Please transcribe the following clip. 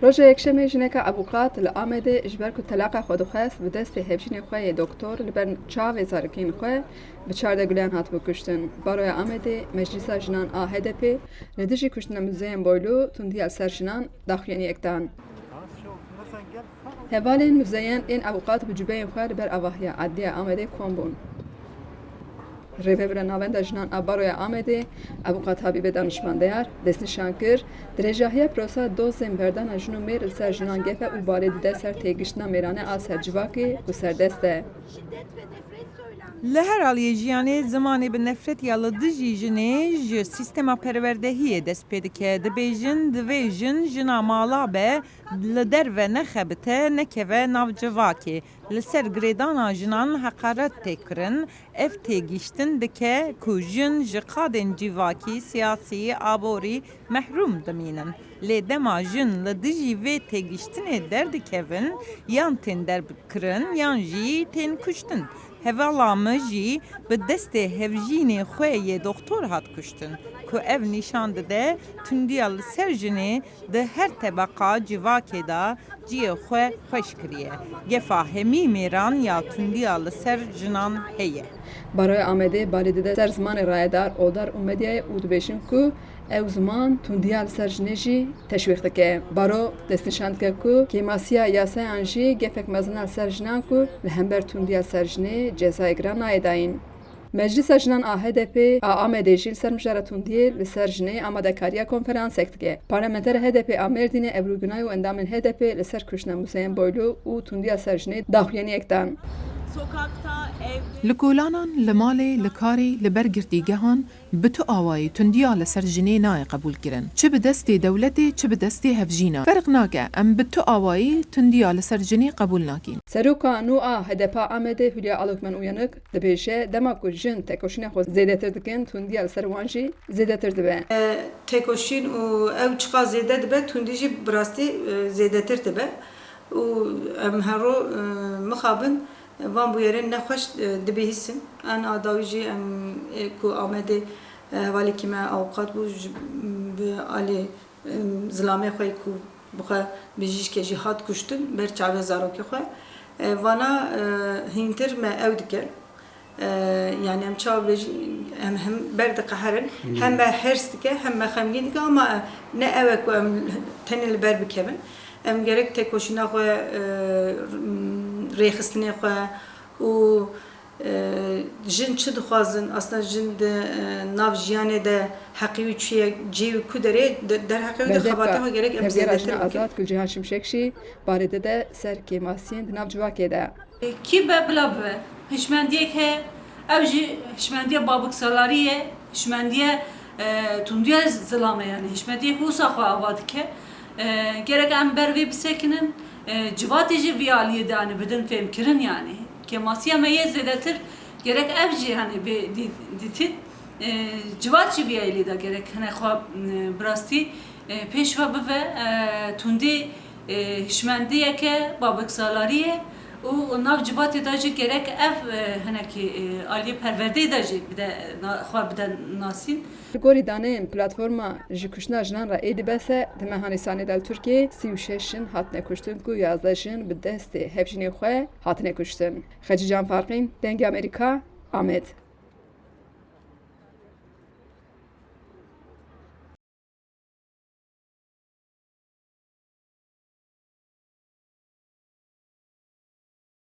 روژه یکشنبه جنکا ابوقات لآمده اجبار کو طلاق خود خواست به دست هفشین خواه دکتر لبر چاو زارکین خواه به 14 گلیان هات بکشتن. برای آمده مجلس جنان AHDP ندیجی کشتن مزین بایلو تندی سر جنان داخلی اکتان. هوالین مزین این ابوقات بجبه خواه لبر آواهیا عادیه آمده کامبون. ریوبر ناوند جنان آباروی آمده ابوقات حبیب دانشمندیار دست نشانکر درجاهی پروسا دوزن بردن جنو میر سر جنان گفه و بارد ده سر تگیشتنا میرانه آسر جواکی و سر دسته. لهر علیه جیانه زمانی به نفرت یالا دجی جنه جه سیستما پروردهی دست پیدا که دبیجن دویجن جنا مالا به لدر و نخبته نکوه ناو جواکی لسر گریدانا جنان حقارت تکرن اف تگیشتن دکه که جن جقادن جواکی سیاسی آبوری محروم دمینن لدما جن لدجی و تگیشتن درد کهون یان تن در بکرن یان جی تن کشتن هوالا جی به دست هفجین خوی دکتر هات کشتن که ev نشان ده تندیال سرجنه ده هر طبقه جواکی دا جی خو خوش کریه گفاهمی میران یا تندیال سرجنان هیه. برای آمده بالیده سر زمان رایدار اودار اومدیه اودبشن کو او زمان تندیال سرجنجی تشویق دکه برای دستنشاند که ماسیا یاسای انجی گفک مزنال سرجنان کو لهمبر تندیال سرجنه جزای گران نایداین. مجلس جنان AHDP آمده جیل سرمجاره تندیل به سرجنه آماده کاریا کنفرانس اکتگه پارلمانتر HDP آمردین ابروگنای و اندامن HDP لسر کشنه موسیم بایلو و تندیال سرجنه داخلینی اکتان. لکولانان لمالی لکاری لبرگردیگهان به تو آوایی تندیا لسر جنی نای قبول کرن چه به دست دولتی چه به دست هفجینا فرق ناکه ام به تو آوایی تندیا لسر جنی قبول ناکین سروکا نوعا HDP آمده هولیا آلوکمن اوینک دبیشه دماکو جن تکوشین خود زیده تر دکن تندیا لسر وانجی زیده تر دبه تکوشین و او چقا زیده دبه تندیجی براستی زیده تر دبه و ام هرو مخابن وان بویرین نخوش دبیهیسن ان آداویجی ام کو آمده ولی که ما اوقات بو علی زلامه خوی کو بخوا بیجیش که جهاد کشتن بر چاوه زاروکی خو وانا هینتر ما او دکر yani hem çabuk hem berde qaharın hem herstike hem xemgin ki ama ne evek ve tenil ber bikevin em gerek tek hoşuna xo rexistine xo u jin çi dixwazin aslında jin de nav jiyane de haqiqi çiye civ kudere der haqiqi de xabata gerek em ziyade azat kul cihan şimşekşi barede de serki masiyen nav civake de ki be blabve hişmendiye ke evji hişmendiye babık salariye hişmendiye tundiye zilame yani hişmendiye husa xo avad ke gerek em berve bisekinin civatici viyaliye de hani beden femkirin yani ke masiye meye zedetir gerek evji hani be ditit civatçı viyali de gerek hani xo brasti peşva ve tundi hişmendiye ke babık salariye و ناف جواتي داجي gerek ev هناكي عالیه پرورده داجي بده خواه بده ناسین گوری دانه پلتفرما جکشنا جنان را ایدی بسه دمهانیسانی دل ترکیه 36 هات نکشتن کو 11 به دست هفجینی خواه هات نکشتن خجی جان فرقین دنگ امریکا آمد